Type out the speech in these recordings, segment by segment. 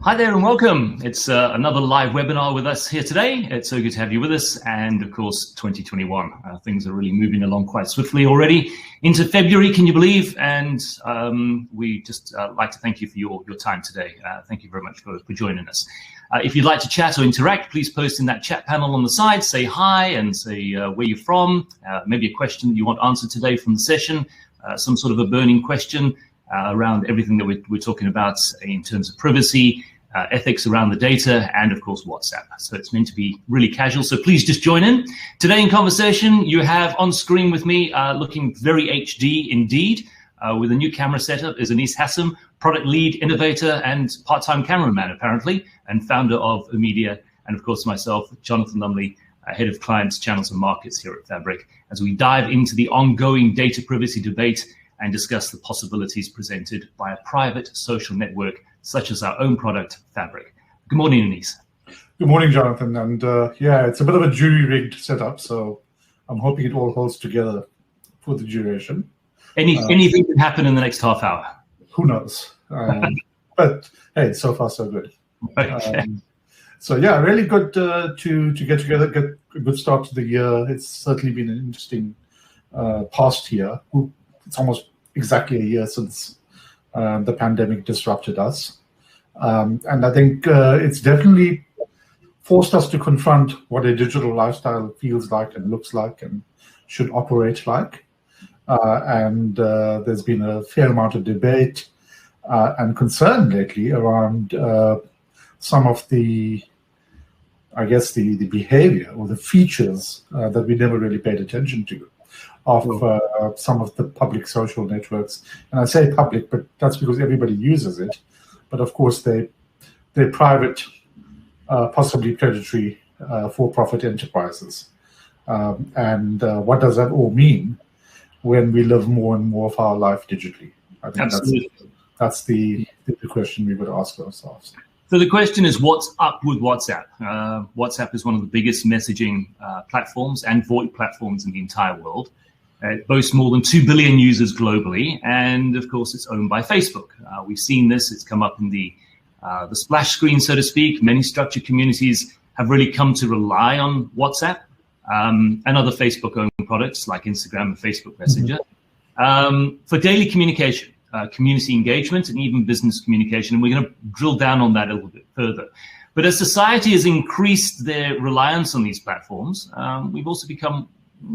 Hi there and welcome. It's another live webinar with us here today. It's so good to have you with us. And of course, 2021. Things are really moving along quite swiftly already into February, can you believe? And we just like to thank you for your time today. Thank you very much for joining us. If you'd like to chat or interact, please post in that chat panel on the side, say hi and say where you're from, maybe a question that you want answered today from the session, some sort of a burning question around everything that we're talking about in terms of privacy, ethics around the data, and of course WhatsApp. So it's meant to be really casual, so please just join in. Today in conversation, you have on screen with me, looking very HD indeed, with a new camera setup, is Anice Hassim, product lead, innovator, and part-time cameraman apparently, and founder of Media, and of course myself, Jonathan Lumley, head of clients, channels, and markets here at Fabrik, as we dive into the ongoing data privacy debate and discuss the possibilities presented by a private social network such as our own product, Fabrik. Good morning, Anice. Good morning, Jonathan. And yeah, it's a bit of a jury-rigged setup, so I'm hoping it all holds together for the duration. Anything can happen in the next half hour. Who knows? But hey, so far so good. Okay. So yeah, really good to get together, get a good start to the year. It's certainly been an interesting past year. It's almost exactly a year since the pandemic disrupted us. And I think it's definitely forced us to confront what a digital lifestyle feels like and looks like and should operate like. And there's been a fair amount of debate and concern lately around some of the, I guess, the behavior or the features that we never really paid attention to of some of the public social networks. And I say public, but that's because everybody uses it. But of course, they're private, possibly predatory, for-profit enterprises. And what does that all mean when we live more and more of our life digitally? I think that's the question we would ask ourselves. So the question is, what's up with WhatsApp? WhatsApp is one of the biggest messaging platforms and VoIP platforms in the entire world. It boasts more than 2 billion users globally, and of course it's owned by Facebook. We've seen this, it's come up in the splash screen, so to speak. Many structured communities have really come to rely on WhatsApp and other Facebook-owned products like Instagram and Facebook Messenger for daily communication, community engagement, and even business communication. And we're going to drill down on that a little bit further. But as society has increased their reliance on these platforms,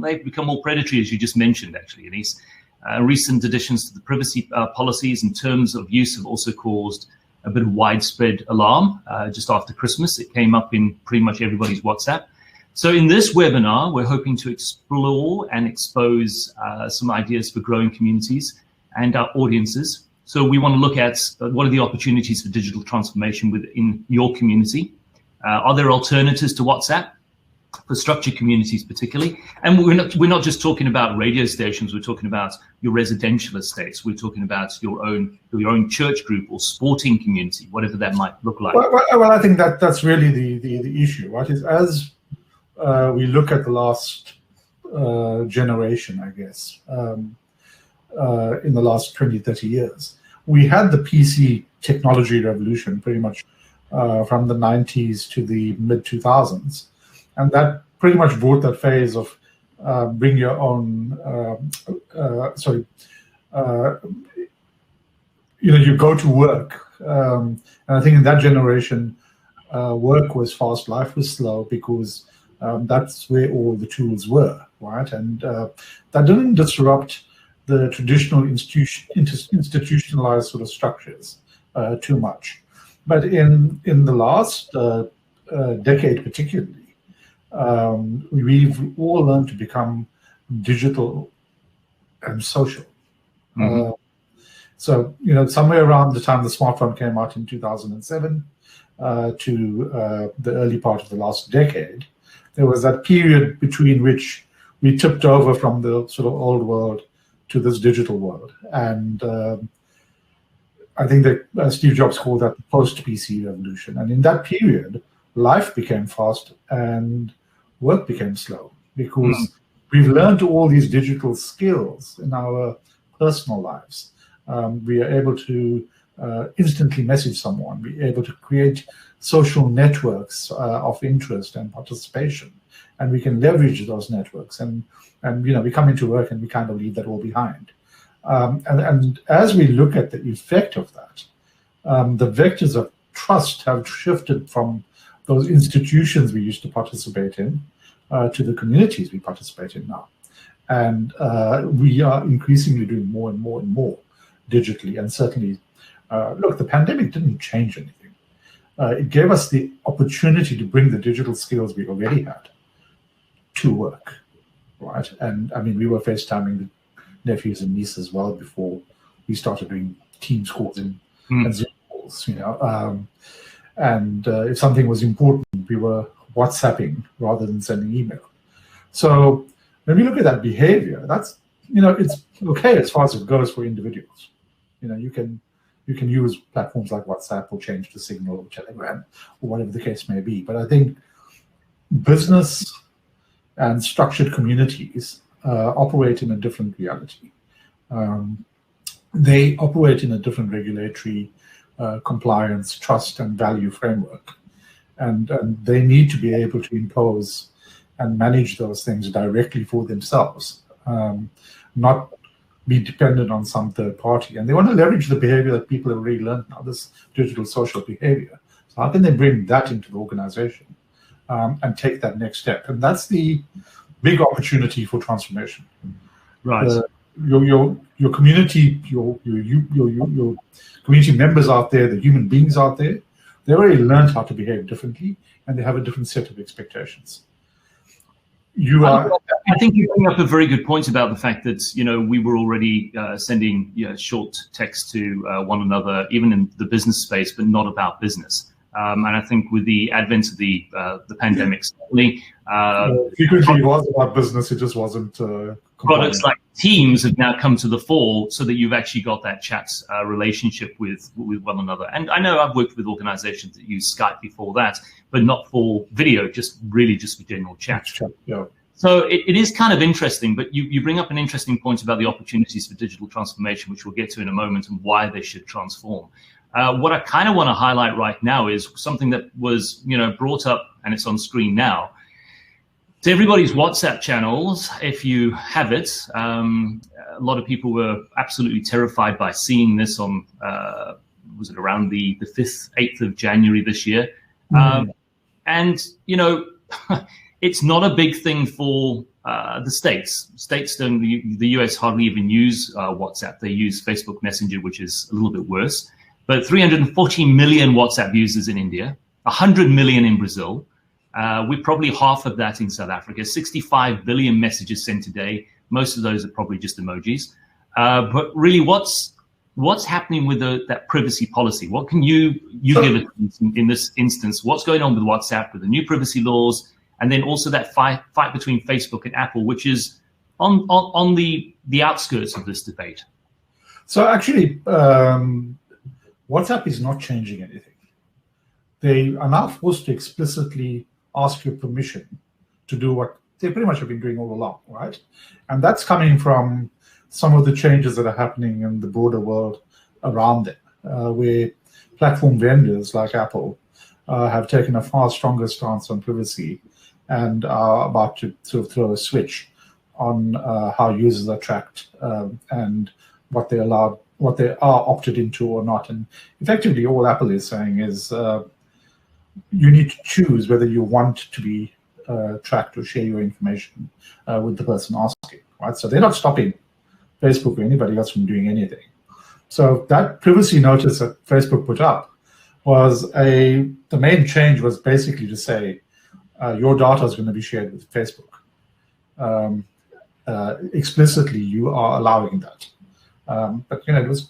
they've become more predatory, as you just mentioned, actually, Anice. Recent additions to the privacy policies and terms of use have also caused a bit of widespread alarm. Just after Christmas, it came up in pretty much everybody's WhatsApp. So in this webinar, we're hoping to explore and expose some ideas for growing communities and our audiences. So we want to look at what are the opportunities for digital transformation within your community. Are there alternatives to WhatsApp for structured communities particularly? And we're not just talking about radio stations, we're talking about your residential estates, we're talking about your own church group or sporting community, whatever that might look like. Well, I think that's really the issue, right? Is as we look at the last generation, I guess, in the last 20, 30 years, we had the PC technology revolution pretty much from the 90s to the mid-2000s. And that pretty much brought that phase of bring your own, you go to work. And I think in that generation, work was fast, life was slow, because that's where all the tools were, right? And that didn't disrupt the traditional institutionalized sort of structures too much. But in the last decade particularly, we've all learned to become digital and social. So, somewhere around the time the smartphone came out in 2007 to the early part of the last decade, there was that period between which we tipped over from the sort of old world to this digital world. And I think that Steve Jobs called that the post-PC revolution. And in that period, life became fast and work became slow, because we've learned all these digital skills in our personal lives. We are able to instantly message someone, be able to create social networks of interest and participation, and we can leverage those networks. And we come into work and we kind of leave that all behind. And as we look at the effect of that, the vectors of trust have shifted from those institutions we used to participate in to the communities we participate in now. And we are increasingly doing more and more and more digitally. And certainly, look, the pandemic didn't change anything. It gave us the opportunity to bring the digital skills we already had to work, right? And I mean, we were FaceTiming the nephews and nieces well before we started doing Teams calls and Zoom calls, and if something was important, we were WhatsApping rather than sending email. So when we look at that behavior, that's, it's okay as far as it goes for individuals. You can use platforms like WhatsApp or change to Signal or Telegram or whatever the case may be. But I think business and structured communities operate in a different reality. They operate in a different regulatory compliance, trust, and value framework. And they need to be able to impose and manage those things directly for themselves, not be dependent on some third party. And they want to leverage the behavior that people have already learned now, this digital social behavior. So how can they bring that into the organization and take that next step? And that's the big opportunity for transformation. Right. Your community, your community members out there, the human beings out there, they already learned how to behave differently, and they have a different set of expectations. I think you bring up a very good point about the fact that we were already sending short text to one another, even in the business space, but not about business. And I think with the advent of the pandemic, certainly frequently it was about business. It just wasn't. Products like Teams have now come to the fore, so that you've actually got that chat relationship with one another. And I know I've worked with organizations that use Skype before that, but not for video, just for general chat. Yeah. So it is kind of interesting, but you bring up an interesting point about the opportunities for digital transformation, which we'll get to in a moment, and why they should transform. What I kind of want to highlight right now is something that was brought up, and it's on screen now. To everybody's WhatsApp channels, if you have it, a lot of people were absolutely terrified by seeing this on, was it around the 5th, 8th of January this year? And, it's not a big thing for the States. States don't, the US hardly even use WhatsApp. They use Facebook Messenger, which is a little bit worse. But 340 million WhatsApp users in India, 100 million in Brazil. We're probably half of that in South Africa. 65 billion messages sent a day. Most of those are probably just emojis. But really, what's happening with that privacy policy? What can you give us in this instance? What's going on with WhatsApp, with the new privacy laws, and then also that fight between Facebook and Apple, which is on the outskirts of this debate? So actually, WhatsApp is not changing anything. They are now forced to explicitly ask your permission to do what they pretty much have been doing all along, right? And that's coming from some of the changes that are happening in the broader world around them, where platform vendors like Apple have taken a far stronger stance on privacy and are about to sort of throw a switch on how users are tracked and what they are opted into or not. And effectively, all Apple is saying is you need to choose whether you want to be tracked or share your information with the person asking, right? So they're not stopping Facebook or anybody else from doing anything. So that privacy notice that Facebook put up was the main change was basically to say your data is going to be shared with Facebook. Explicitly, you are allowing that. But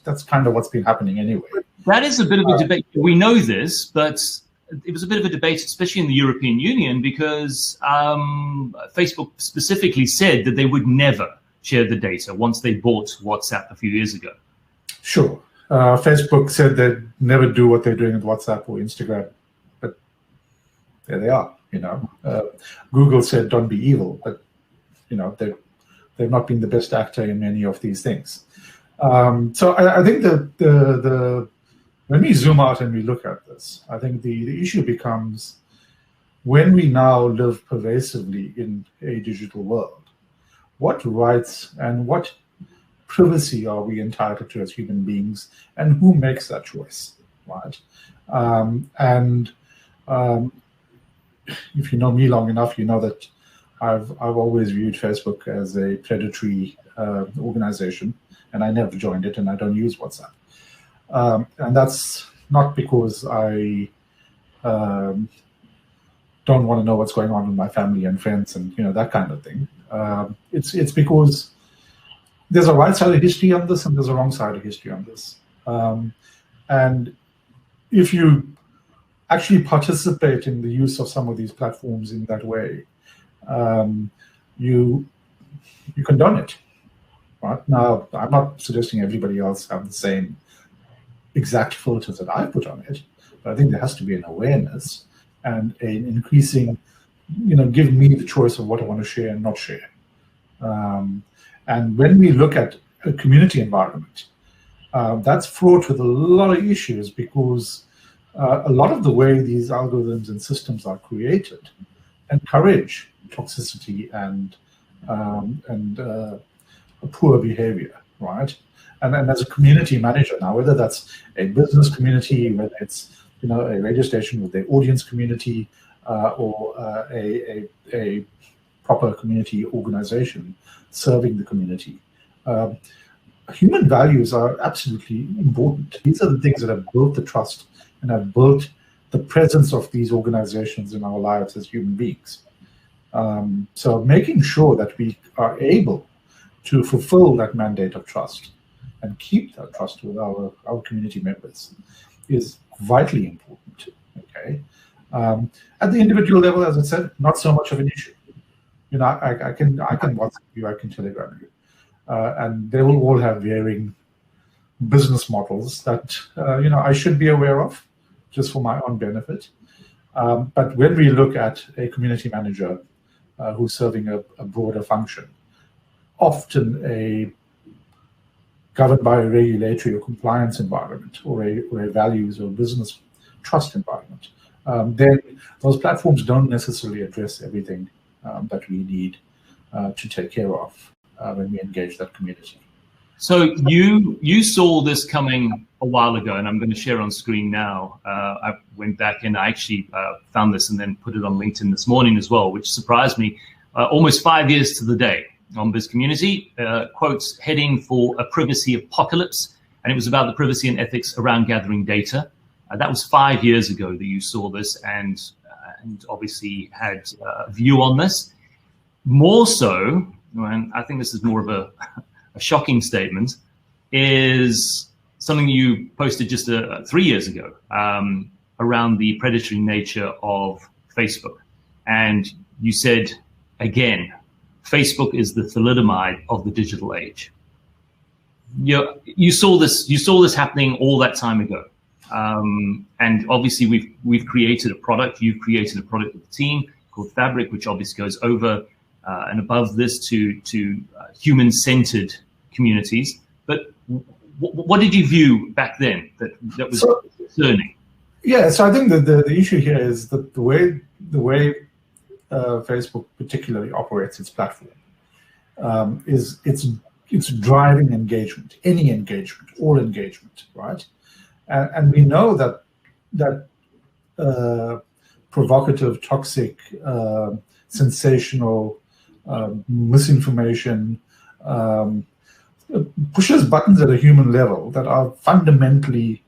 that's kind of what's been happening anyway. That is a bit of a debate. We know this, but it was a bit of a debate, especially in the European Union, because Facebook specifically said that they would never share the data once they bought WhatsApp a few years ago. Sure. Facebook said they'd never do what they're doing with WhatsApp or Instagram, but there they are. Google said don't be evil, but they've not been the best actor in many of these things. So I think the when we zoom out and we look at this, I think the issue becomes, when we now live pervasively in a digital world, what rights and what privacy are we entitled to as human beings, and who makes that choice, right? If you know me long enough, you know that I've always viewed Facebook as a predatory organization, and I never joined it, and I don't use WhatsApp. And that's not because I don't want to know what's going on with my family and friends and that kind of thing. It's because there's a right side of history on this and there's a wrong side of history on this. And if you actually participate in the use of some of these platforms in that way, you condone it. Right? Now, I'm not suggesting everybody else have the same exact filters that I put on it, but I think there has to be an awareness and an increasing, give me the choice of what I want to share and not share. And when we look at a community environment, that's fraught with a lot of issues, because a lot of the way these algorithms and systems are created encourage toxicity and poor behavior, right? And as a community manager now, whether that's a business community, whether it's a radio station with their audience community, or a proper community organization serving the community, human values are absolutely important. These are the things that have built the trust and have built the presence of these organizations in our lives as human beings. So making sure that we are able to fulfill that mandate of trust and keep that trust with our community members is vitally important. Okay, at the individual level, as I said, not so much of an issue. I can WhatsApp you, I can Telegram you, and they will all have varying business models that I should be aware of, just for my own benefit. But when we look at a community manager who's serving a broader function, often governed by a regulatory or compliance environment, or a values or business trust environment, then those platforms don't necessarily address everything that we need to take care of when we engage that community. So you saw this coming a while ago, and I'm going to share on screen now. I went back and I actually found this and then put it on LinkedIn this morning as well, which surprised me. Almost 5 years to the day on this community, quotes heading for a privacy apocalypse, and it was about the privacy and ethics around gathering data. That was 5 years ago that you saw this, and obviously had a view on this. More so, and I think this is more of a shocking statement, is something you posted just 3 years ago around the predatory nature of Facebook. And you said, again, Facebook is the thalidomide of the digital age. You saw this happening all that time ago. And obviously we've created a product. You've created a product with the team called Fabrik, which obviously goes over and above this to human-centered communities. But what did you view back then that was concerning? Yeah, so I think that the issue here is that the way Facebook particularly operates its platform is it's driving engagement, any engagement, all engagement, right? And we know that provocative, toxic, sensational misinformation pushes buttons at a human level that are fundamentally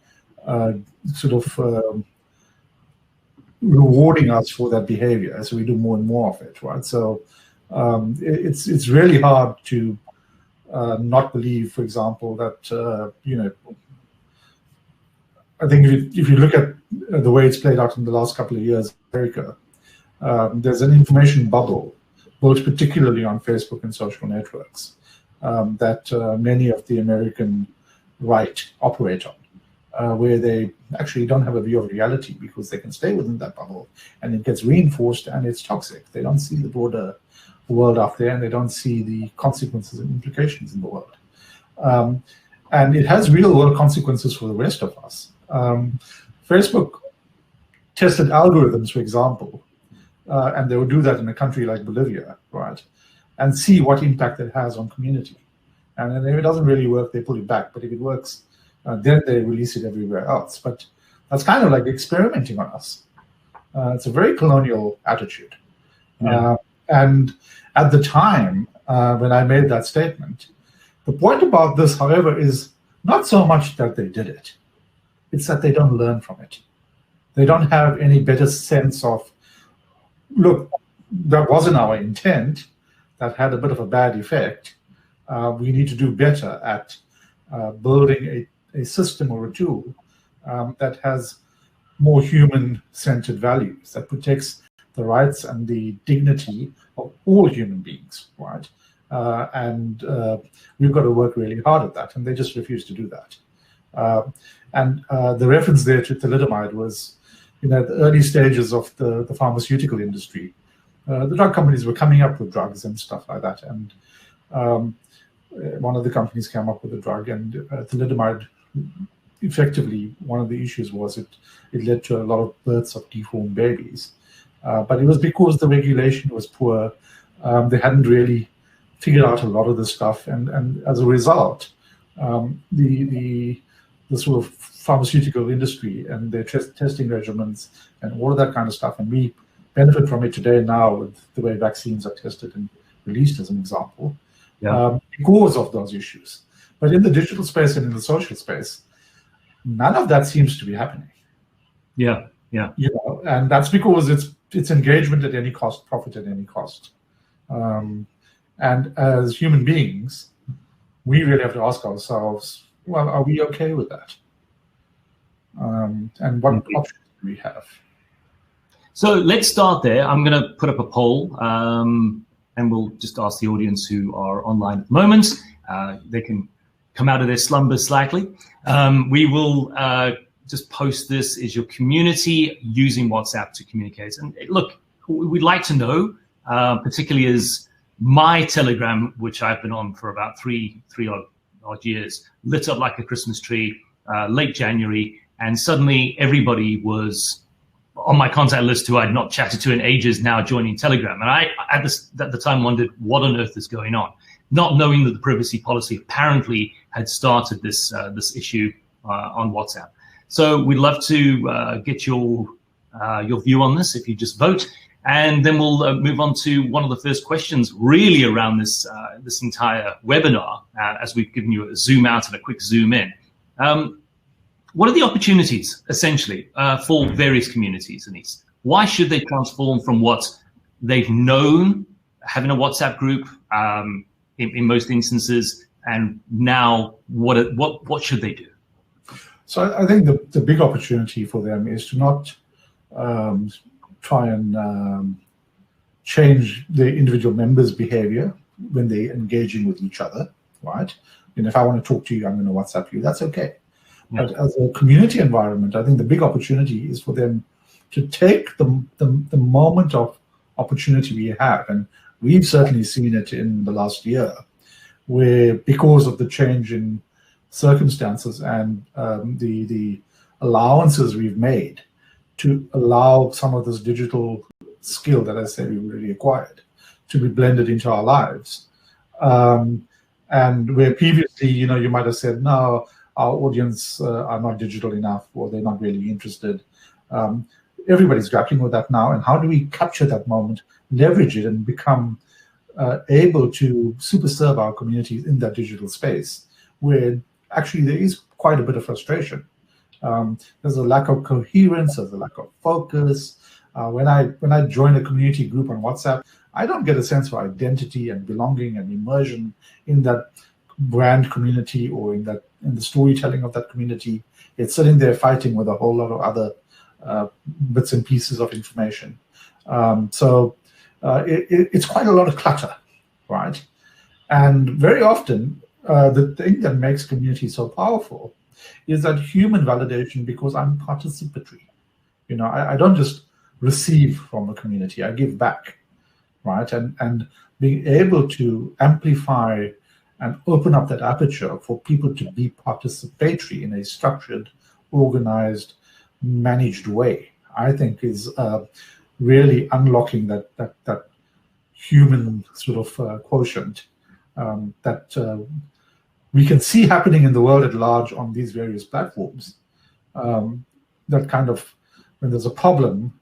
rewarding us for that behavior, so we do more and more of it, right? So it's really hard to not believe, for example, that I think if you look at the way it's played out in the last couple of years in America, there's an information bubble built particularly on Facebook and social networks that many of the American right operate on, where they actually don't have a view of reality because they can stay within that bubble, and it gets reinforced and it's toxic. They don't see the broader world out there, and they don't see the consequences and implications in the world. And it has real world consequences for the rest of us. Facebook tested algorithms, for example, and they would do that in a country like Bolivia, right, and see what impact it has on community. And then if it doesn't really work, they pull it back. But if it works, then they release it everywhere else. But that's kind of like experimenting on us. It's a very colonial attitude. Yeah. And at the time, when I made that statement, the point about this, however, is not so much that they did it. It's that they don't learn from it. They don't have any better sense of, look, that wasn't our intent. That had a bit of a bad effect. We need to do better at building a system or a tool that has more human-centered values, that protects the rights and the dignity of all human beings, right? And we've got to work really hard at that, and they just refuse to do that. And the reference there to thalidomide was, the early stages of the pharmaceutical industry. The drug companies were coming up with drugs and stuff like that, and one of the companies came up with a drug, and thalidomide, effectively, one of the issues was it led to a lot of births of deformed babies. But it was because the regulation was poor. They hadn't really figured out a lot of this stuff, and as a result, the sort of pharmaceutical industry and their testing regimens and all of that kind of stuff, and we benefit from it today now with the way vaccines are tested and released, as an example, because of those issues. But in the digital space and in the social space, none of that seems to be happening. Yeah. And that's because it's engagement at any cost, profit at any cost. And as human beings, we really have to ask ourselves, well, are we okay with that? And what options do we have? So let's start there. I'm going to put up a poll, and we'll just ask the audience who are online at the moment. They can come out of their slumbers slightly. We will just post this. Is your community using WhatsApp to communicate? And look, we'd like to know, particularly as my Telegram, which I've been on for about three odd years, lit up like a Christmas tree, late January, and suddenly everybody was on my contact list who I'd not chatted to in ages now joining Telegram. And I, at the time, wondered what on earth is going on, not knowing that the privacy policy apparently had started this issue on WhatsApp. So we'd love to get your view on this if you just vote. And then we'll move on to one of the first questions really around this entire webinar, as we've given you a zoom out and a quick zoom in. What are the opportunities, essentially, for various communities, Anice? Why should they transform from what they've known, having a WhatsApp group in most instances, and now what should they do? So I think the big opportunity for them is to not try and change the individual members' behavior when they're engaging with each other, right? And if I want to talk to you, I'm going to WhatsApp you. That's okay. Yeah. But as a community environment, I think the big opportunity is for them to take the moment of opportunity we have, and we've certainly seen it in the last year, where because of the change in circumstances and the allowances we've made to allow some of this digital skill that I say we really acquired to be blended into our lives. And where previously, you might have said, no, our audience are not digital enough, or they're not really interested. Everybody's grappling with that now. And how do we capture that moment, leverage it, and become able to super serve our communities in that digital space, where actually there is quite a bit of frustration. There's a lack of coherence, there's a lack of focus. When I join a community group on WhatsApp, I don't get a sense of identity and belonging and immersion in that brand community or in the storytelling of that community. It's sitting there fighting with a whole lot of other bits and pieces of information. So it's quite a lot of clutter, right? And very often, the thing that makes community so powerful is that human validation, because I'm participatory. I don't just receive from a community, I give back, right? And being able to amplify and open up that aperture for people to be participatory in a structured, organized, managed way, I think is really unlocking that human sort of quotient that we can see happening in the world at large on these various platforms. That kind of, when there's a problem,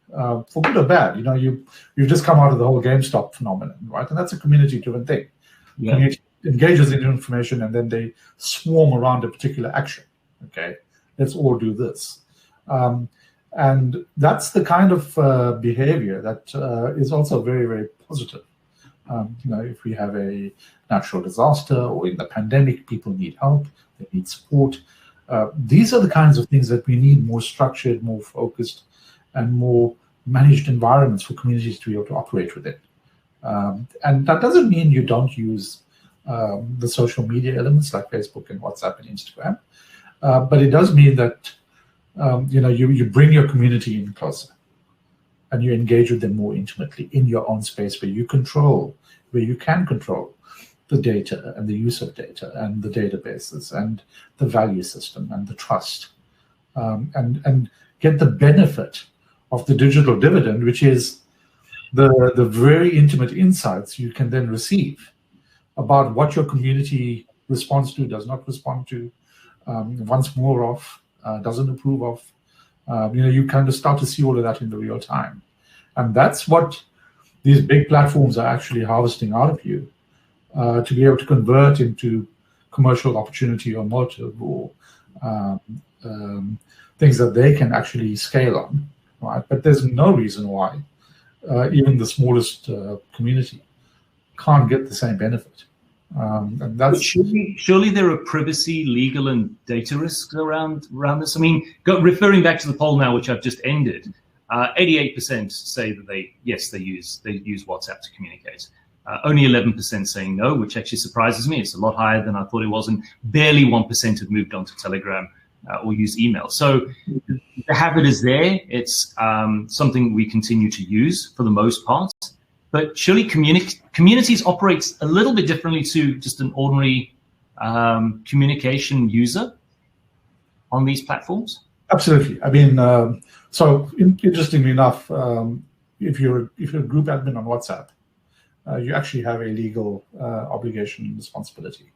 for good or bad, you've just come out of the whole GameStop phenomenon, right? And that's a community-driven thing. Yeah. Community engages in information, and then they swarm around a particular action. Okay, let's all do this. And that's the kind of behavior that is also very, very positive. If we have a natural disaster or in the pandemic, people need help, they need support. These are the kinds of things that we need: more structured, more focused, and more managed environments for communities to be able to operate within. And that doesn't mean you don't use the social media elements like Facebook and WhatsApp and Instagram, but it does mean that you bring your community in closer, and you engage with them more intimately in your own space where you can control the data and the use of data and the databases and the value system and the trust, and get the benefit of the digital dividend, which is the very intimate insights you can then receive about what your community responds to, does not respond to, wants more of, doesn't approve of. You kind of start to see all of that in the real time. And that's what these big platforms are actually harvesting out of you, to be able to convert into commercial opportunity or motive or things that they can actually scale on, right? But there's no reason why even the smallest community can't get the same benefit. And that's surely there are privacy, legal, and data risks around this. I mean, referring back to the poll now, which I've just ended, 88% say that they use WhatsApp to communicate. Only 11% saying no, which actually surprises me. It's a lot higher than I thought it was, and barely 1% have moved on to Telegram or use email. So the habit is there. It's something we continue to use for the most part. But surely communities operate a little bit differently to just an ordinary communication user on these platforms? Absolutely. I mean, so interestingly enough, if you're a group admin on WhatsApp, you actually have a legal obligation and responsibility.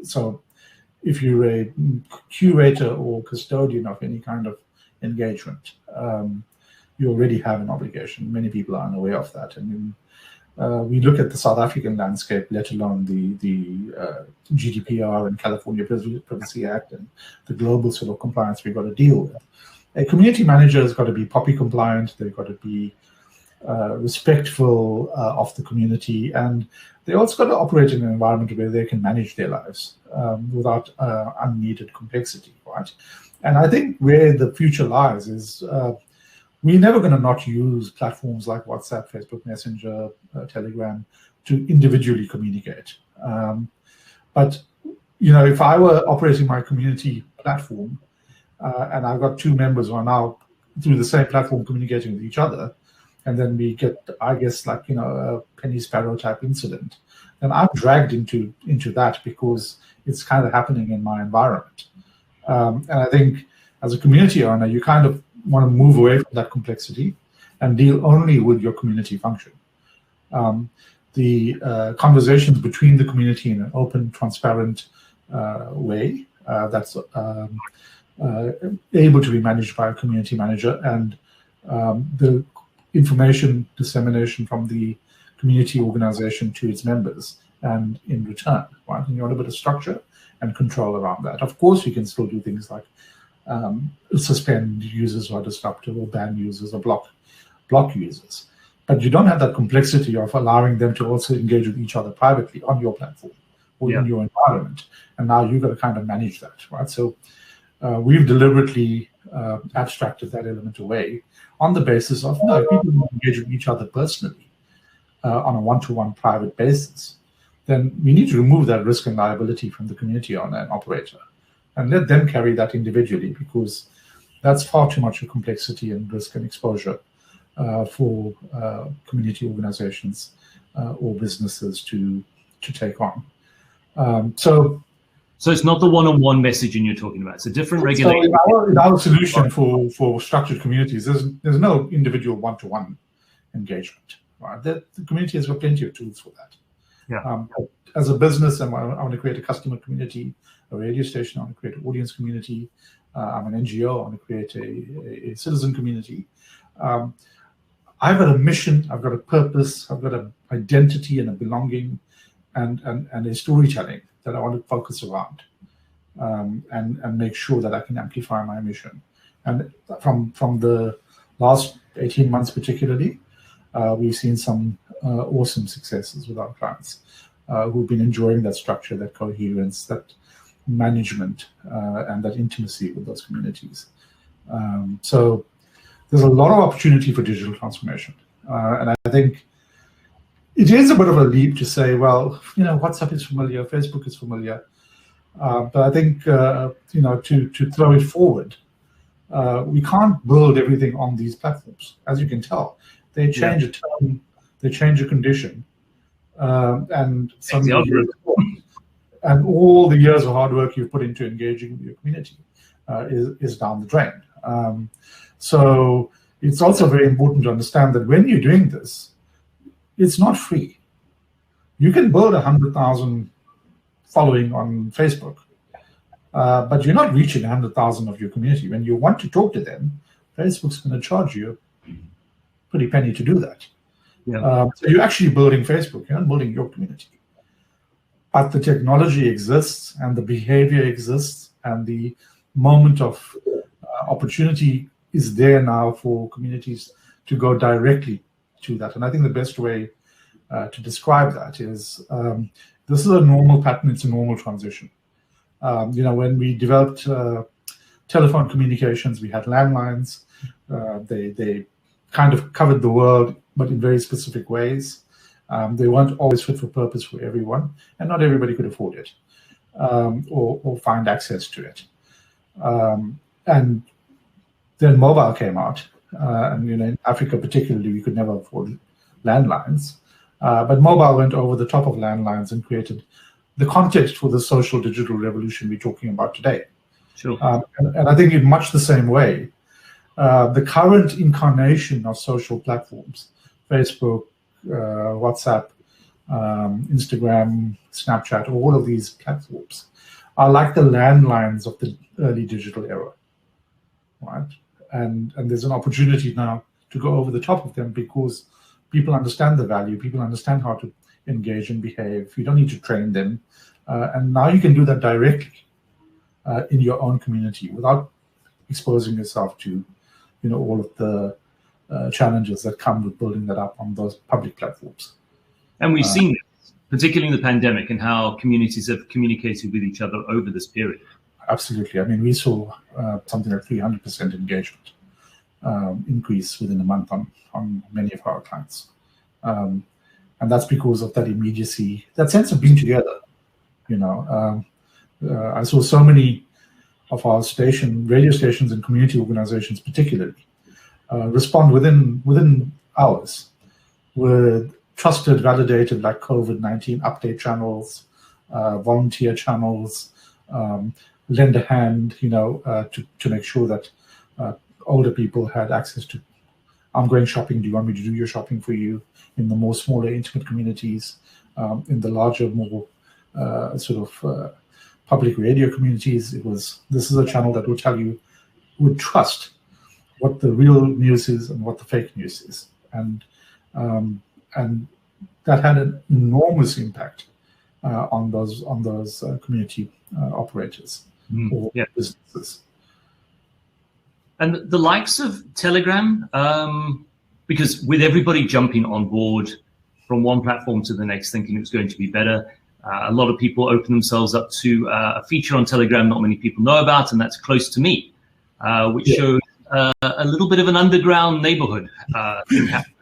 So if you're a curator or custodian of any kind of engagement, you already have an obligation. Many people are unaware of that. And we look at the South African landscape, let alone the GDPR and California Privacy Act and the global sort of compliance we've got to deal with. A community manager has got to be POPI compliant. They've got to be respectful of the community, and they also got to operate in an environment where they can manage their lives without unneeded complexity, right? And I think where the future lies is we're never going to not use platforms like WhatsApp, Facebook Messenger, Telegram to individually communicate. But if I were operating my community platform and I've got two members who are now through the same platform communicating with each other, and then we get, I guess, like a penny sparrow type incident, then I'm dragged into that because it's kind of happening in my environment. And I think as a community owner, you kind of want to move away from that complexity and deal only with your community function. The conversations between the community in an open, transparent way that's able to be managed by a community manager, and the information dissemination from the community organization to its members, and in return, right? And you want a bit of structure and control around that. Of course, you can still do things like suspend users who are disruptive, or ban users, or block users. But you don't have that complexity of allowing them to also engage with each other privately on your platform or in your environment. And now you've got to kind of manage that, right? So we've deliberately abstracted that element away on the basis of, no, people who engage with each other personally on a one-to-one private basis, then we need to remove that risk and liability from the community owner and operator and let them carry that individually, because that's far too much of complexity and risk and exposure for community organizations or businesses to take on. So So it's not the one-on-one messaging you're talking about. It's a different regulation. So in our solution for structured communities, there's no individual one-to-one engagement. Right? The community has got plenty of tools for that. Yeah. As a business, I want to create a customer community, a radio station, I want to create an audience community. I'm an NGO, I want to create a citizen community. I've got a mission, I've got a purpose, I've got an identity and a belonging and a storytelling that I want to focus around and make sure that I can amplify my mission. And from the last 18 months particularly, we've seen some awesome successes with our clients who've been enjoying that structure, that coherence, that management, and that intimacy with those communities. So there's a lot of opportunity for digital transformation. And I think it is a bit of a leap to say, well, WhatsApp is familiar, Facebook is familiar. But I think, to throw it forward, we can't build everything on these platforms. As you can tell, they change a term, they change a condition, and and all the years of hard work you've put into engaging with your community is down the drain. So it's also very important to understand that when you're doing this, it's not free. You can build 100,000 following on Facebook, but you're not reaching 100,000 of your community. When you want to talk to them, Facebook's going to charge you a pretty penny to do that. Yeah. So you're actually building Facebook, you're not building your community. But the technology exists, and the behavior exists, and the moment of opportunity is there now for communities to go directly to that. And I think the best way to describe that is this is a normal pattern, it's a normal transition. When we developed telephone communications, we had landlines. They kind of covered the world, but in very specific ways. They weren't always fit for purpose for everyone, and not everybody could afford it or find access to it. And then mobile came out, and in Africa particularly, we could never afford landlines. But mobile went over the top of landlines and created the context for the social digital revolution we're talking about today. Sure. And I think in much the same way, the current incarnation of social platforms, Facebook, WhatsApp, Instagram, Snapchat, all of these platforms are like the landlines of the early digital era, right? And there's an opportunity now to go over the top of them because people understand the value, people understand how to engage and behave. You don't need to train them. And now you can do that directly in your own community without exposing yourself to, all of the challenges that come with building that up on those public platforms. And we've seen this, particularly in the pandemic, and how communities have communicated with each other over this period. Absolutely. I mean, we saw something like 300% engagement increase within a month on many of our clients. And that's because of that immediacy, that sense of being together. I saw so many of our radio stations and community organizations particularly respond within hours with trusted, validated, like COVID-19 update channels, volunteer channels, lend a hand, to make sure that older people had access to, I'm going shopping, do you want me to do your shopping for you? In the more smaller, intimate communities, in the larger, more public radio communities, this is a channel that would trust what the real news is and what the fake news is. And that had an enormous impact on those community operators or businesses. And the likes of Telegram, because with everybody jumping on board from one platform to the next, thinking it was going to be better, a lot of people open themselves up to a feature on Telegram not many people know about, and that's Close to Me, which shows a little bit of an underground neighborhood thing happening.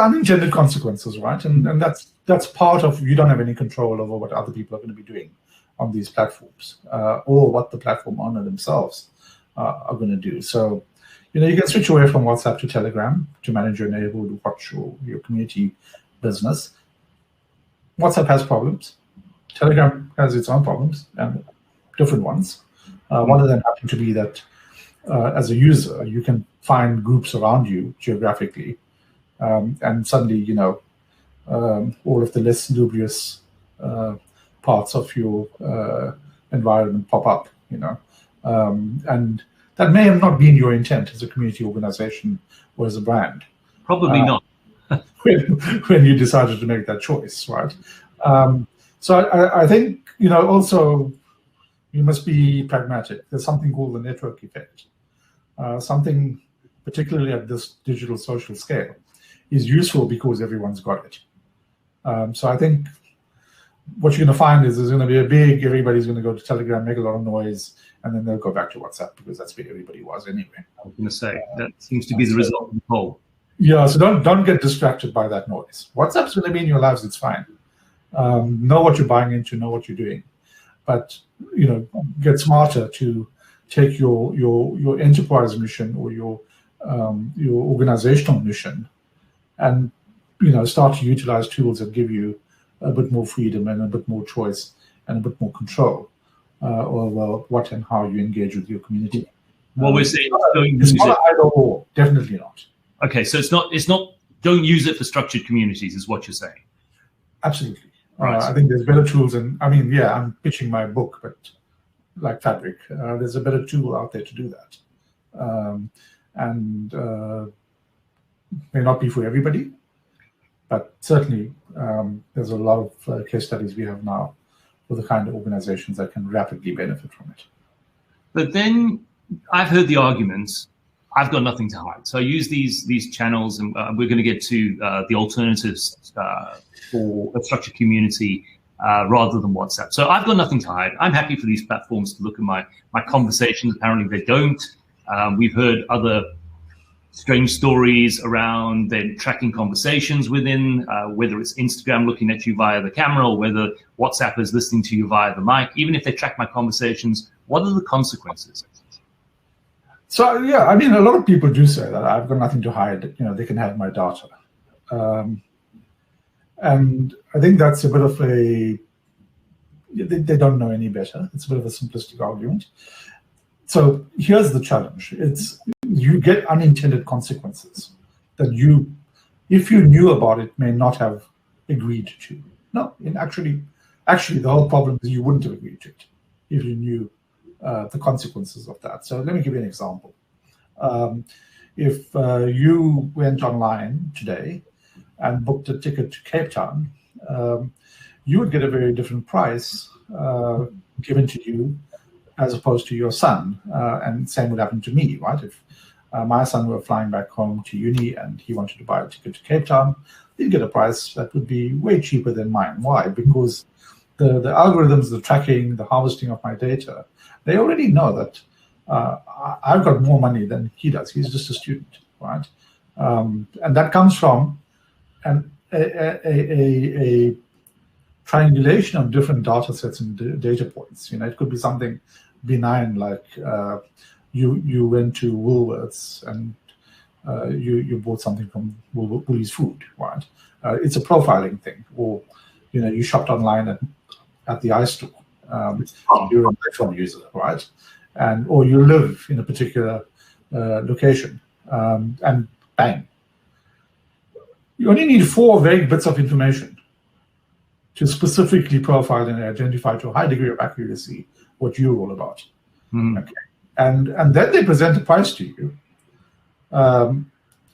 Unintended consequences, right? And that's part of, you don't have any control over what other people are going to be doing on these platforms or what the platform owner themselves are going to do. So, you can switch away from WhatsApp to Telegram to manage your neighborhood watch or your community business. WhatsApp has problems. Telegram has its own problems, and different ones. One of them happened to be that as a user, you can find groups around you geographically, and suddenly, all of the less dubious parts of your environment pop up, and that may have not been your intent as a community organization or as a brand. Probably not. when you decided to make that choice, right? So I think, also you must be pragmatic. There's something called the network effect. Something, particularly at this digital social scale, is useful because everyone's got it. So I think what you're going to find is there's going to be everybody's going to go to Telegram, make a lot of noise, and then they'll go back to WhatsApp because that's where everybody was anyway. I was going to say, that seems to be the result of the poll. Yeah, so don't get distracted by that noise. WhatsApp's going to be in your lives, it's fine. Know what you're buying into, know what you're doing. But, get smarter to take your enterprise mission or your organizational mission and, start to utilize tools that give you a bit more freedom and a bit more choice and a bit more control over what and how you engage with your community. What we're saying it's not either or, definitely not. Okay, so it's not don't use it for structured communities is what you're saying. Absolutely. Right. I think there's better tools, and I'm pitching my book, but like Fabrik, there's a better tool out there to do that. And may not be for everybody, but certainly there's a lot of case studies we have now for the kind of organizations that can rapidly benefit from it. But then I've heard the arguments, I've got nothing to hide. So I use these channels, and we're going to get to the alternatives for a structured community rather than WhatsApp. So I've got nothing to hide. I'm happy for these platforms to look at my conversations. Apparently they don't. We've heard other strange stories around them tracking conversations within, whether it's Instagram looking at you via the camera or whether WhatsApp is listening to you via the mic. Even if they track my conversations, what are the consequences? So, yeah, a lot of people do say that I've got nothing to hide. They can have my data. And I think that's a bit of they don't know any better. It's a bit of a simplistic argument. So here's the challenge. You get unintended consequences that if you knew about it, may not have agreed to. No, actually, the whole problem is you wouldn't have agreed to it if you knew the consequences of that. So let me give you an example. If you went online today and booked a ticket to Cape Town, you would get a very different price given to you as opposed to your son. And same would happen to me, right? If my son were flying back home to uni and he wanted to buy a ticket to Cape Town, he'd get a price that would be way cheaper than mine. Why? Because the algorithms, the tracking, the harvesting of my data, they already know that I've got more money than he does. He's just a student, right? And that comes from a triangulation of different data sets and data points. It could be something benign like you went to Woolworths and you bought something from Woolies Food, right? It's a profiling thing. Or you shopped online at the iStore. You're an iPhone user, right? Or you live in a particular location, and bang. You only need 4 vague bits of information to specifically profile and identify to a high degree of accuracy what you're all about. Okay. And then they present a price to you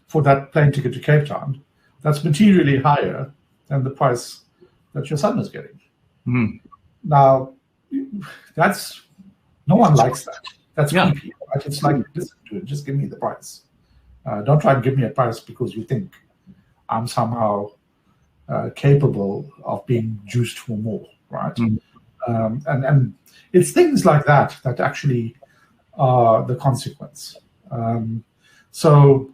for that plane ticket to Cape Town that's materially higher than the price that your son is getting. Now, no one likes that. That's creepy, right? It's like, listen to it, just give me the price. Don't try and give me a price because you think I'm somehow capable of being juiced for more, right? And it's things like that actually are the consequence. So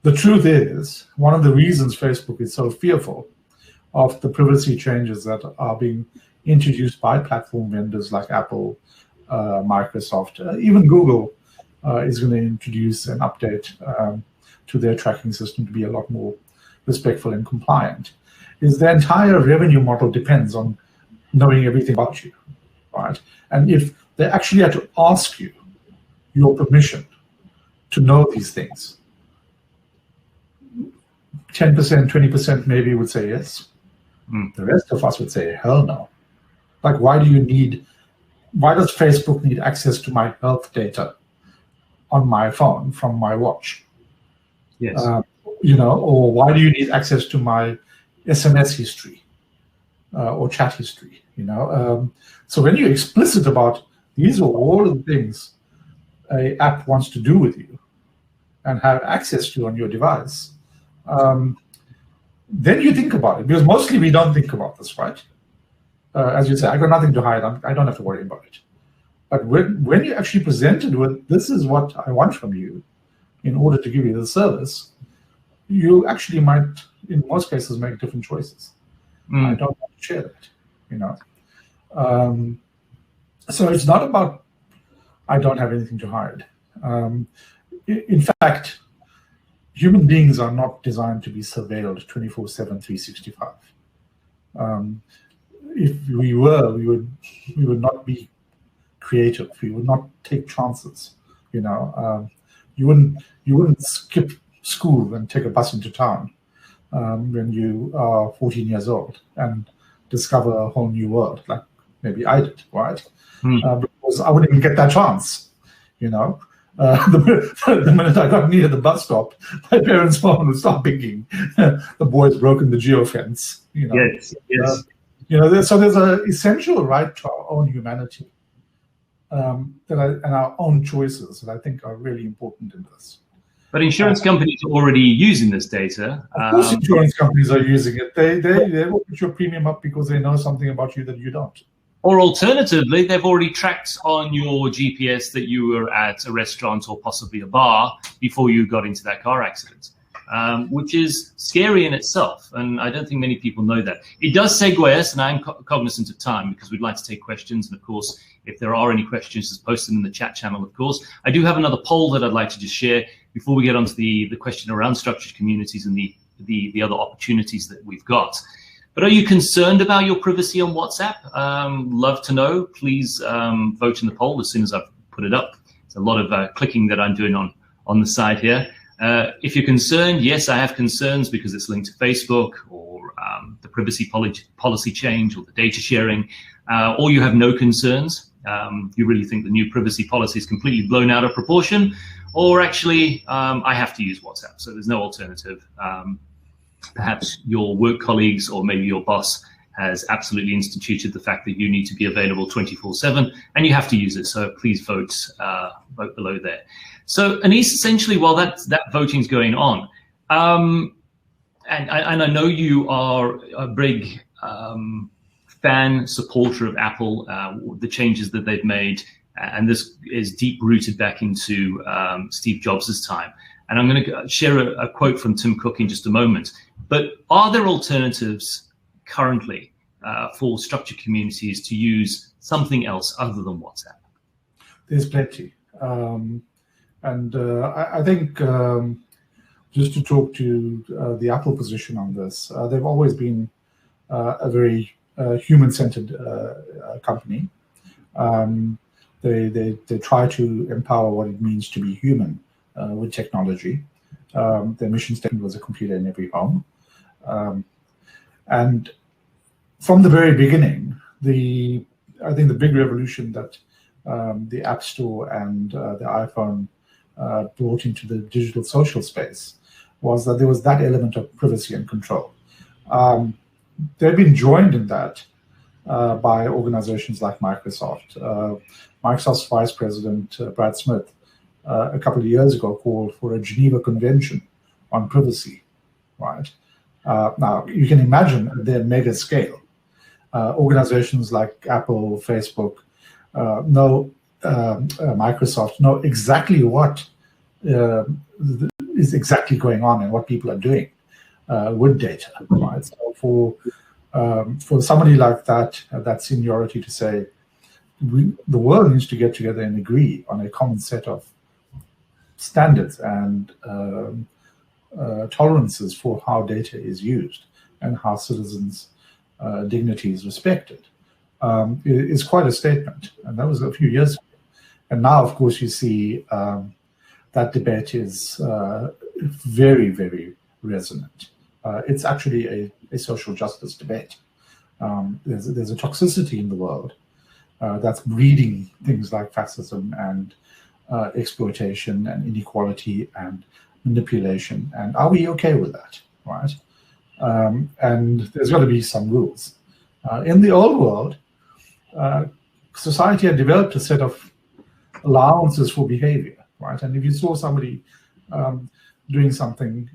the truth is, one of the reasons Facebook is so fearful of the privacy changes that are being introduced by platform vendors like Apple, Microsoft, even Google is going to introduce an update to their tracking system to be a lot more respectful and compliant, is the entire revenue model depends on knowing everything about you, right? And if they actually had to ask you your permission to know these things, 10%, 20% maybe would say yes. The rest of us would say, hell no. Like, why does Facebook need access to my health data on my phone from my watch? Yes. Or why do you need access to my SMS history or chat history? So when you're explicit about these are all of the things an app wants to do with you and have access to on your device, then you think about it, because mostly we don't think about this, right? As you say, I got nothing to hide. I don't have to worry about it. But when you're actually presented with, this is what I want from you in order to give you the service, you actually might, in most cases, make different choices. I don't want to share that, So it's not about I don't have anything to hide. In fact, human beings are not designed to be surveilled 24/7, 365. If we were, we would not be creative. We would not take chances. You wouldn't skip school and take a bus into town when you are 14 years old and discover a whole new world, like maybe I did, right? Because I wouldn't even get that chance. The minute I got near the bus stop, my parents' phone would start pinging. The boy's broken the geofence. Yes. So there's an essential right to our own humanity and our own choices that I think are really important in this. But insurance companies are already using this data. Of course, insurance companies are using it. They will put your premium up because they know something about you that you don't. Or alternatively, they've already tracked on your GPS that you were at a restaurant or possibly a bar before you got into that car accident, which is scary in itself. And I don't think many people know that. It does segue us, and I'm cognizant of time because we'd like to take questions. And of course, if there are any questions, just post them in the chat channel, of course. I do have another poll that I'd like to just share before we get onto the question around structured communities and the other opportunities that we've got. But are you concerned about your privacy on WhatsApp? Love to know. Please vote in the poll as soon as I've put it up. It's a lot of clicking that I'm doing on the side here. If you're concerned, yes, I have concerns because it's linked to Facebook or the privacy policy change or the data sharing, or you have no concerns. You really think the new privacy policy is completely blown out of proportion, or actually I have to use WhatsApp, so there's no alternative. Perhaps your work colleagues or maybe your boss has absolutely instituted the fact that you need to be available 24/7 and you have to use it. So please vote below there. So Anice, essentially, while that voting is going on, and I know you are a big supporter of Apple, the changes that they've made, and this is deep rooted back into Steve Jobs' time. And I'm going to share a quote from Tim Cook in just a moment. But are there alternatives currently for structured communities to use something else other than WhatsApp? There's plenty. I think just to talk to the Apple position on this, they've always been a very human-centered company. They try to empower what it means to be human with technology. Their mission statement was a computer in every home. And from the very beginning, I think the big revolution that the App Store and the iPhone brought into the digital social space was that there was that element of privacy and control. They've been joined in that by organizations like Microsoft. Microsoft's Vice President, Brad Smith, a couple of years ago called for a Geneva Convention on privacy, right? Now, you can imagine their mega scale. Organizations like Apple, Facebook, Microsoft know exactly what is exactly going on and what people are doing with data, right? So for somebody like that seniority to say, the world needs to get together and agree on a common set of standards and tolerances for how data is used and how citizens' dignity is respected. is quite a statement. And that was a few years ago. And now, of course, you see that debate is very, very resonant. It's actually a social justice debate. There's a toxicity in the world that's breeding things like fascism and exploitation and inequality and manipulation. And are we okay with that, right? And there's got to be some rules. In the old world, society had developed a set of allowances for behavior, right? And if you saw somebody doing something,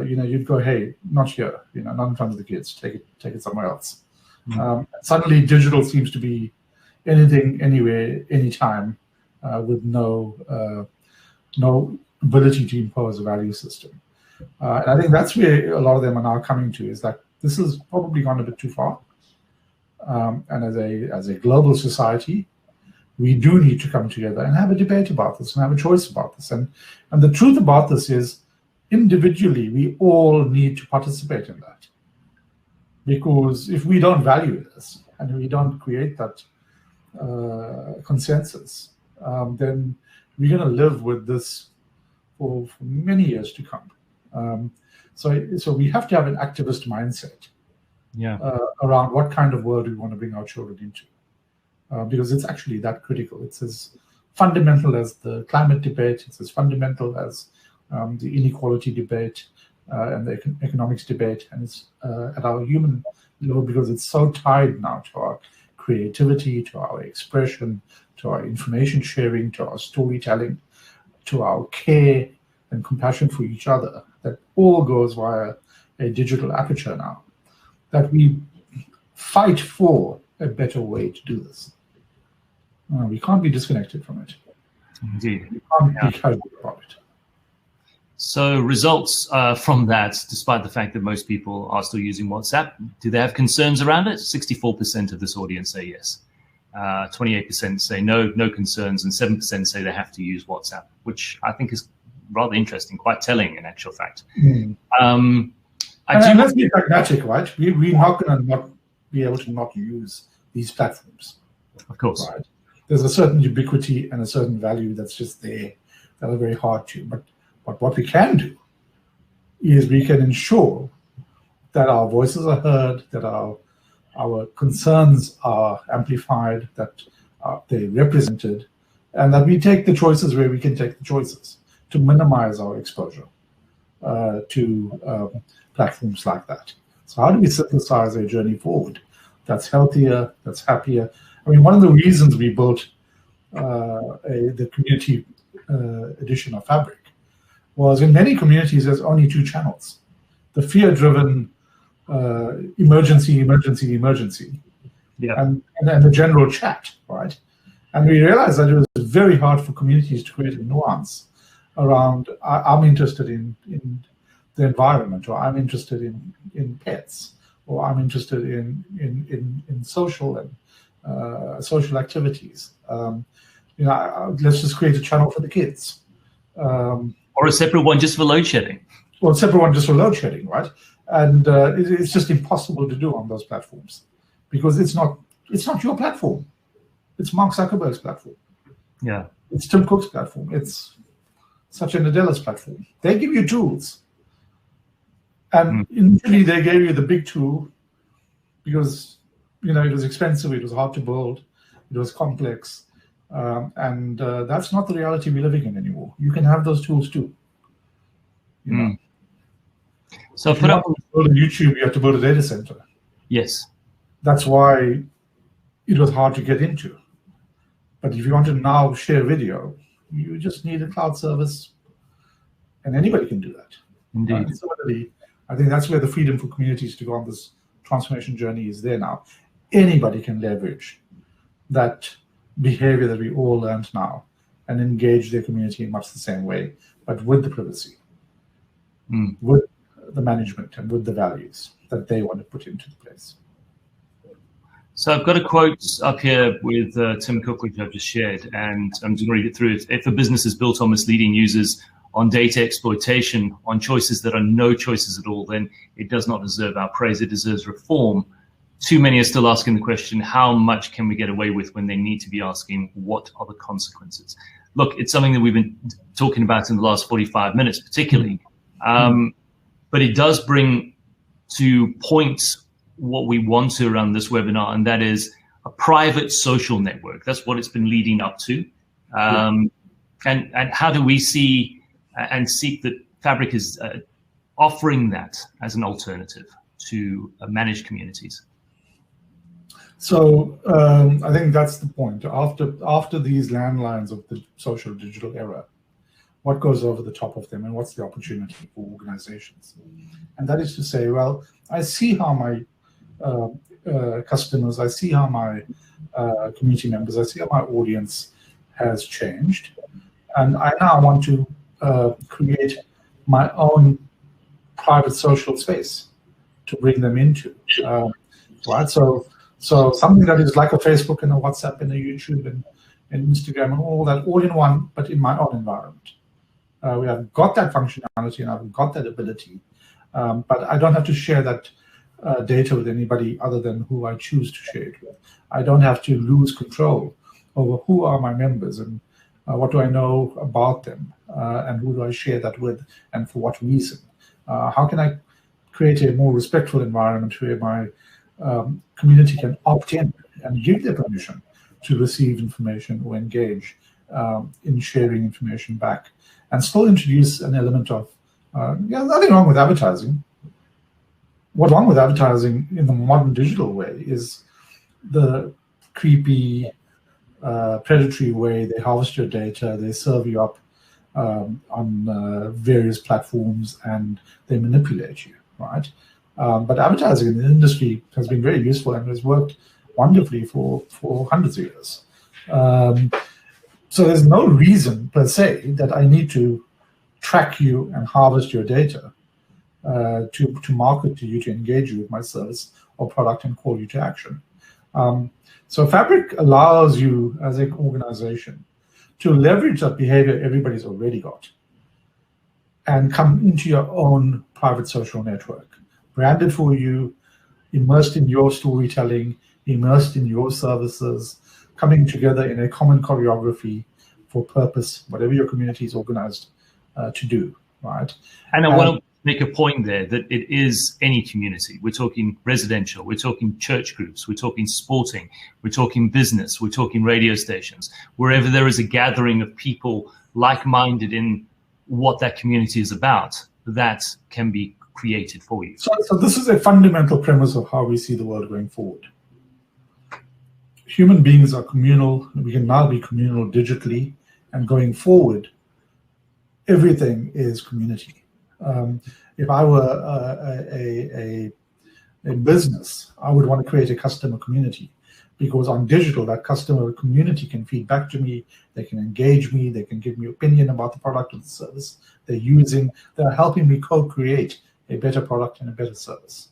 you'd go, "Hey, not here, not in front of the kids. Take it somewhere else." Suddenly, digital seems to be anything, anywhere, anytime, with no ability to impose a value system. And I think that's where a lot of them are now coming to, is that this has probably gone a bit too far. And as a global society, we do need to come together and have a debate about this and have a choice about this. And the truth about this is, individually, we all need to participate in that. Because if we don't value this and we don't create that consensus, then we're going to live with this for many years to come. So we have to have an activist mindset around what kind of world we want to bring our children into. Because it's actually that critical. It's as fundamental as the climate debate. It's as fundamental as the inequality debate and the economics debate. And it's at our human level, because it's so tied now to our creativity, to our expression, to our information sharing, to our storytelling, to our care and compassion for each other. That all goes via a digital aperture now. That we fight for a better way to do this. We can't be disconnected from it. Indeed. We can't be carried about it. So results from that, despite the fact that most people are still using WhatsApp, do they have concerns around it? 64% of this audience say yes. 28% say no concerns, and 7% say they have to use WhatsApp, which I think is rather interesting, quite telling in actual fact. Let's be pragmatic, right? We're not going to not be able to not use these platforms. Of course. Right? There's a certain ubiquity and a certain value that's just there that are very hard to. But what we can do is we can ensure that our voices are heard, that our concerns are amplified, that they're represented, and that we take the choices where we can take the choices to minimize our exposure to platforms like that. So how do we synthesize a journey forward that's healthier, that's happier? I mean, one of the reasons we built the community edition of Fabrik was, in many communities, there's only two channels. The fear-driven emergency, and the general chat, right? And we realized that it was very hard for communities to create a nuance around, I'm interested in the environment, or I'm interested in pets, or I'm interested in social and social activities. Let's just create a channel for the kids. Or a separate one just for load shedding. Or a separate one just for load shedding, right? And it's just impossible to do on those platforms, because it's not your platform. It's Mark Zuckerberg's platform. Yeah. It's Tim Cook's platform. It's Satya Nadella's platform. They give you tools. And initially they gave you the big tool because it was expensive, it was hard to build, it was complex. And that's not the reality we're living in anymore. You can have those tools too. So if you want to build a YouTube, you have to build a data center. Yes. That's why it was hard to get into. But if you want to now share video, you just need a cloud service, and anybody can do that. Indeed. Similarly, I think that's where the freedom for communities to go on this transformation journey is there now. Anybody can leverage that behavior that we all learned now and engage their community in much the same way, but with the privacy, with the management, and with the values that they want to put into place. So I've got a quote up here with Tim Cook, which I've just shared, and I'm just going to read it through. If a business is built on misleading users, on data exploitation, on choices that are no choices at all, then it does not deserve our praise. It deserves reform. too many are still asking the question, how much can we get away with, when they need to be asking, what are the consequences? Look, it's something that we've been talking about in the last 45 minutes, particularly. But it does bring to points what we want to around this webinar, and that is a private social network. That's what it's been leading up to. And how do we see and seek that Fabrik is offering that as an alternative to managed communities? So I think that's the point. After these landlines of the social digital era, what goes over the top of them, and what's the opportunity for organizations? And that is to say, well, I see how my customers, I see how my community members, I see how my audience has changed, and I now want to create my own private social space to bring them into, right? So something that is like a Facebook and a WhatsApp and a YouTube and Instagram and all that, all in one, but in my own environment. We have got that functionality and I've got that ability, but I don't have to share that data with anybody other than who I choose to share it with. I don't have to lose control over who are my members and what do I know about them, and who do I share that with, and for what reason. How can I create a more respectful environment where my community can opt in and give their permission to receive information or engage in sharing information back, and still introduce an element of, nothing wrong with advertising. What's wrong with advertising in the modern digital way is the creepy, predatory way they harvest your data, they serve you up on various platforms, and they manipulate you, right? But advertising in the industry has been very useful and has worked wonderfully for hundreds of years. So there's no reason per se that I need to track you and harvest your data to market to you, to engage you with my service or product and call you to action. So Fabrik allows you as an organization to leverage that behavior everybody's already got and come into your own private social network, branded for you, immersed in your storytelling, immersed in your services, coming together in a common choreography for purpose, whatever your community is organized to do, right? And I want to make a point there that it is any community. We're talking residential, we're talking church groups, we're talking sporting, we're talking business, we're talking radio stations. Wherever there is a gathering of people like-minded in what that community is about, that can be created for you. So this is a fundamental premise of how we see the world going forward. Human beings are communal. We can now be communal digitally, and going forward, everything is community. If I were a business, I would want to create a customer community, because on digital, that customer community can feed back to me, they can engage me, they can give me opinion about the product or the service they're using. They're helping me co-create a better product and a better service.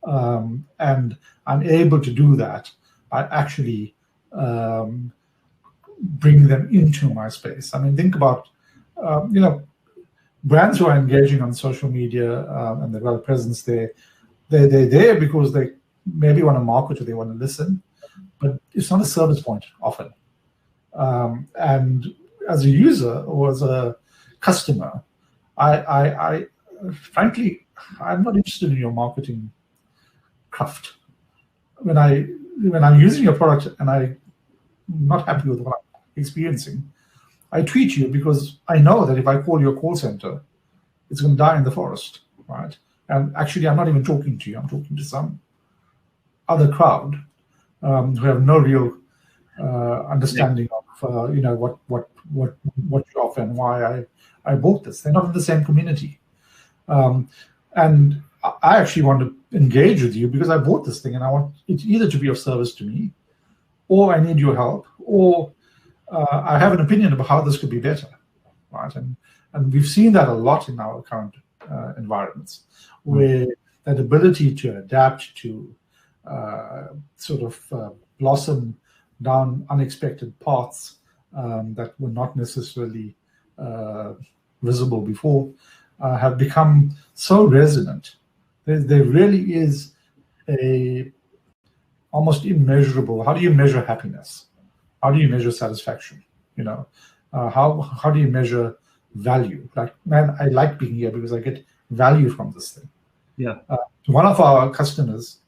And I'm able to do that by actually bringing them into my space. I mean, think about, brands who are engaging on social media and they've got a presence there, they're there because they maybe want to market or they want to listen, but it's not a service point often. And as a user or as a customer, I frankly, I'm not interested in your marketing craft. When I'm using your product and I'm not happy with what I'm experiencing, I tweet you because I know that if I call your call center, it's going to die in the forest, right? And actually, I'm not even talking to you. I'm talking to some other crowd who have no real understanding of what you offer and why I bought this. They're not in the same community, and I actually want to engage with you because I bought this thing and I want it either to be of service to me, or I need your help, or I have an opinion about how this could be better, right? And we've seen that a lot in our current environments, where that ability to adapt, to blossom down unexpected paths that were not necessarily visible before have become so resonant. There really is a almost immeasurable. How do you measure happiness? How do you measure satisfaction? How do you measure value? Like, man, I like being here because I get value from this thing. Yeah. One of our customers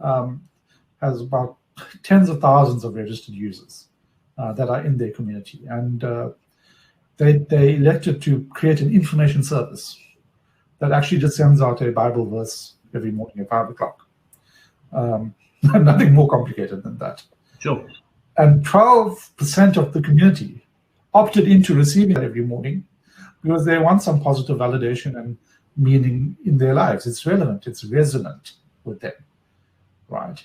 has about tens of thousands of registered users that are in their community, and they elected to create an information service that actually just sends out a Bible verse every morning at 5 o'clock. Nothing more complicated than that. Sure. And 12% of the community opted into receiving it every morning because they want some positive validation and meaning in their lives. It's relevant, it's resonant with them, right?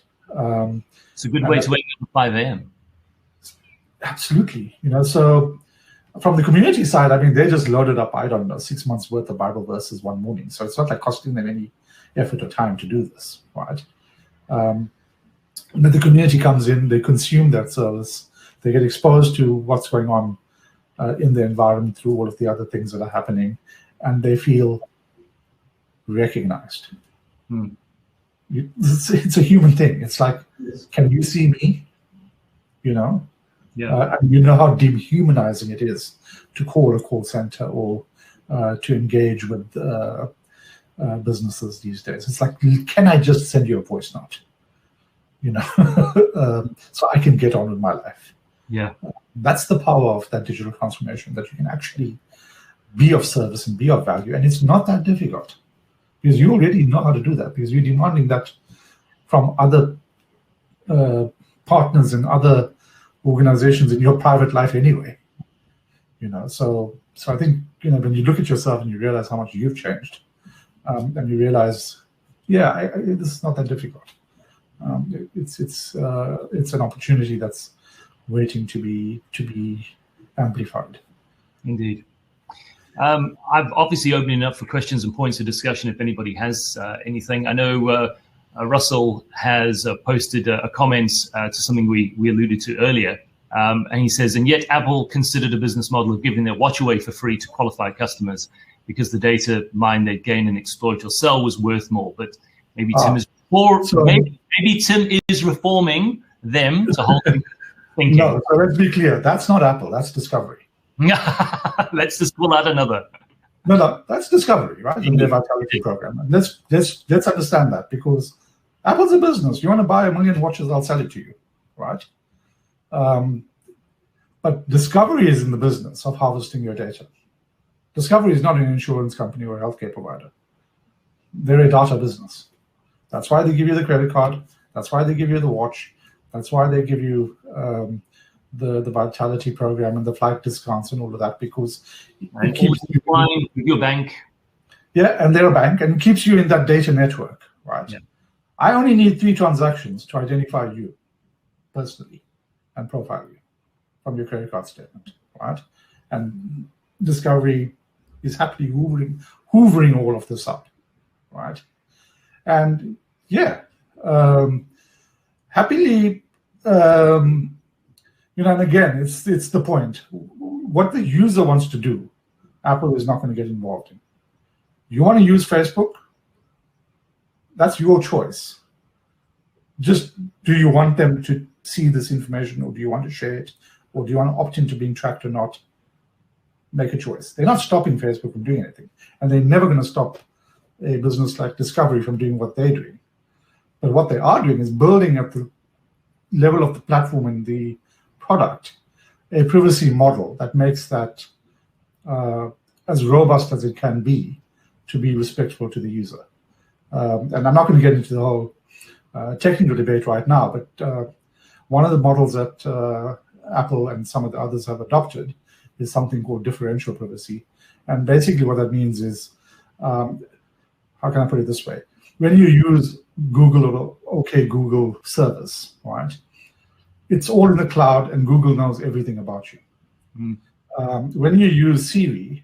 It's a good way to wake up at 5 a.m. Absolutely. So from the community side, I mean, they just loaded up, I don't know, 6 months worth of Bible verses one morning. So it's not like costing them any effort or time to do this, right? But the community comes in, they consume that service, they get exposed to what's going on in the environment through all of the other things that are happening, and they feel recognized. It's a human thing. It's like, can you see me? Yeah. And you know how dehumanizing it is to call a call center or to engage with businesses these days. It's like, can I just send you a voice note? So I can get on with my life. Yeah. That's the power of that digital transformation, that you can actually be of service and be of value. And it's not that difficult because you already know how to do that, because you're demanding that from other partners and other organizations in your private life anyway. So I think, when you look at yourself and you realize how much you've changed, and you realize, this is not that difficult. It's an opportunity that's waiting to be amplified. Indeed. I've obviously opening up for questions and points of discussion if anybody has anything. I know Russell has posted a comment to something we alluded to earlier, and he says, and yet Apple considered a business model of giving their watch away for free to qualified customers because the data mine they'd gain and exploit or sell was worth more. But maybe Tim is maybe Tim is reforming them to hold them thinking. No, so let's be clear. That's not Apple. That's Discovery. Let's just pull out another. No, that's Discovery, right? In their vitality program. And let's understand that, because Apple's a business. You want to buy 1 million watches, I'll sell it to you, right? But Discovery is in the business of harvesting your data. Discovery is not an insurance company or a healthcare provider. They're a data business. That's why they give you the credit card. That's why they give you the watch. That's why they give you the vitality program and the flight discounts and all of that, because it keeps you with your bank. Yeah, and they're a bank, and it keeps you in that data network, right? Yeah. I only need 3 transactions to identify you personally and profile you from your credit card statement, right? And Discovery is happily hoovering all of this up, right? And happily, and again, it's the point. What the user wants to do, Apple is not going to get involved in. You want to use Facebook? That's your choice. Just, do you want them to see this information, or do you want to share it, or do you want to opt into being tracked or not? Make a choice. They're not stopping Facebook from doing anything, and they're never going to stop a business like Discovery from doing what they're doing. But what they are doing is building at the level of the platform and the product a privacy model that makes that as robust as it can be to be respectful to the user. And I'm not going to get into the whole technical debate right now, but one of the models that Apple and some of the others have adopted is something called differential privacy. And basically what that means is, how can I put it this way? When you use Google or OK Google service, right? It's all in the cloud, and Google knows everything about you. When you use Siri,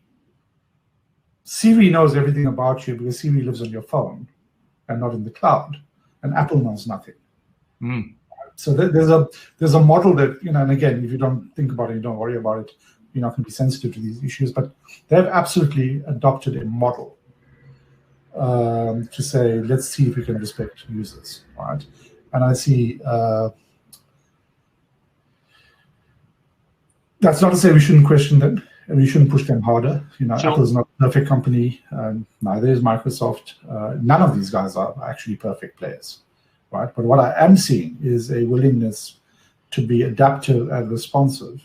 Siri knows everything about you because Siri lives on your phone and not in the cloud, and Apple knows nothing. So there's a model that, and again, if you don't think about it, you don't worry about it, you're not going to be sensitive to these issues, but they've absolutely adopted a model to say, let's see if we can respect users, right? And I see that's not to say we shouldn't question them and we shouldn't push them harder. Sure. Apple's not a perfect company, neither is Microsoft. None of these guys are actually perfect players, right? But what I am seeing is a willingness to be adaptive and responsive.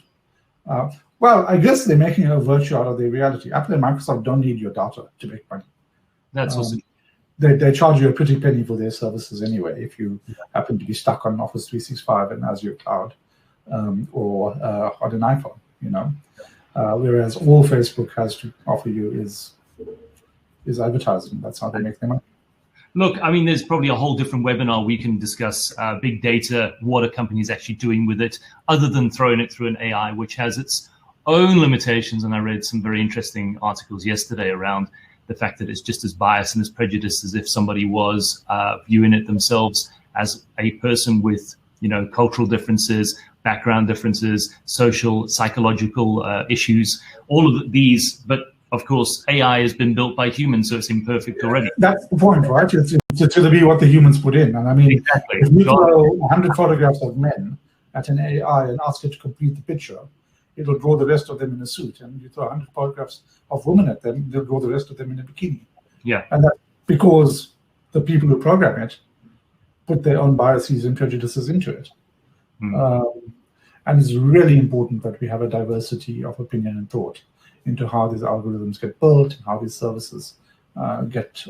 Well, I guess they're making a virtue out of their reality. Apple and Microsoft don't need your data to make money. That's awesome. They charge you a pretty penny for their services anyway, if you happen to be stuck on Office 365 and Azure Cloud or on an iPhone, whereas all Facebook has to offer you is advertising. That's how they make their money. Look, I mean, there's probably a whole different webinar we can discuss big data, what a company is actually doing with it, other than throwing it through an AI, which has its own limitations. And I read some very interesting articles yesterday around the fact that it's just as biased and as prejudiced as if somebody was viewing it themselves as a person with, cultural differences, background differences, social, psychological issues, all of these. But of course, AI has been built by humans, so it's imperfect already. That's the point, right? It's to be what the humans put in. And I mean, exactly. If you throw 100 photographs of men at an AI and ask it to complete the picture, it'll draw the rest of them in a suit. And you throw 100 photographs of women at them, they'll draw the rest of them in a bikini. Yeah. And that's because the people who program it put their own biases and prejudices into it. And it's really important that we have a diversity of opinion and thought into how these algorithms get built and how these services get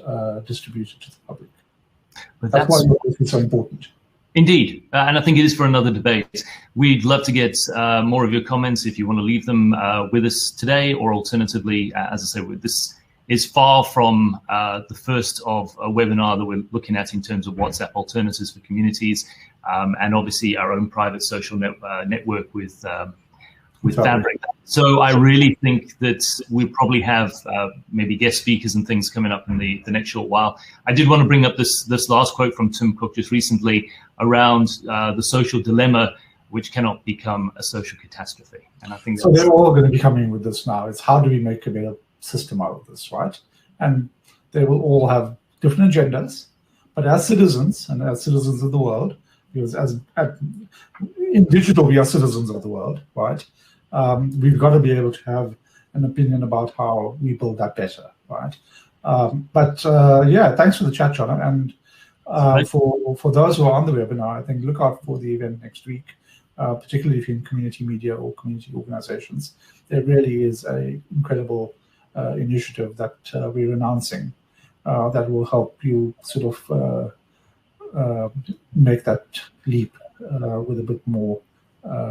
distributed to the public. But that's why it's so important. Indeed, and I think it is for another debate. We'd love to get more of your comments if you want to leave them with us today, or alternatively, as I say, this is far from the first of a webinar that we're looking at in terms of WhatsApp alternatives for communities, and obviously our own private social network with Fabrik. So I really think that we probably have maybe guest speakers and things coming up in the next short while. I did want to bring up this last quote from Tim Cook just recently around the social dilemma, which cannot become a social catastrophe. And I think so. They're all going to be coming with this now. It's how do we make a better system out of this, right? And they will all have different agendas, but as citizens and as citizens of the world, because in digital we are citizens of the world, right? We've got to be able to have an opinion about how we build that better, right? Yeah, thanks for the chat, John. And for those who are on the webinar, I think look out for the event next week, particularly if you're in community media or community organizations. There really is an incredible initiative that we're announcing that will help you sort of make that leap with a bit more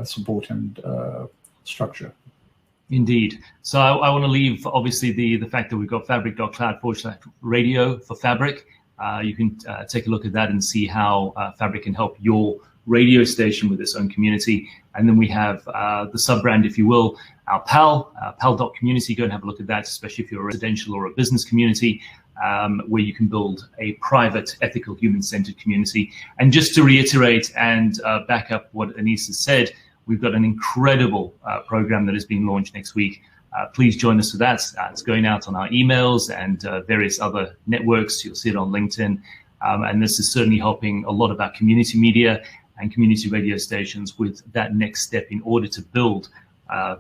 support and structure. Indeed. So I want to leave, obviously, the fact that we've got fabrik.cloud/radio for Fabrik. You can take a look at that and see how Fabrik can help your radio station with its own community. And then we have the sub-brand, if you will, our pal.community. Go and have a look at that, especially if you're a residential or a business community, where you can build a private, ethical, human-centered community. And just to reiterate and back up what Anice has said, we've got an incredible program that is being launched next week. Please join us for that. It's going out on our emails and various other networks. You'll see it on LinkedIn. And this is certainly helping a lot of our community media and community radio stations with that next step in order to build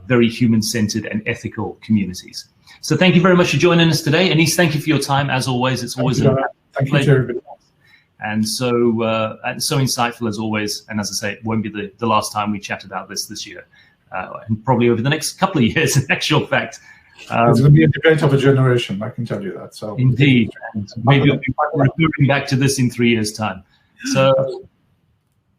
very human-centered and ethical communities. So thank you very much for joining us today. Anice, thank you for your time. As always, it's always a pleasure. And so insightful as always. And as I say, it won't be the last time we chat about this year, and probably over the next couple of years, in actual fact. It's going to be a debate of a generation, I can tell you that. So indeed. And maybe I'll be referring back to this in 3 years' time. So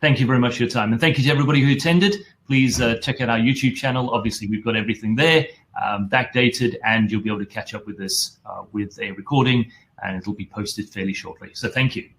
thank you very much for your time. And thank you to everybody who attended. Please check out our YouTube channel. Obviously, we've got everything there, backdated, and you'll be able to catch up with this with a recording, and it'll be posted fairly shortly. So thank you.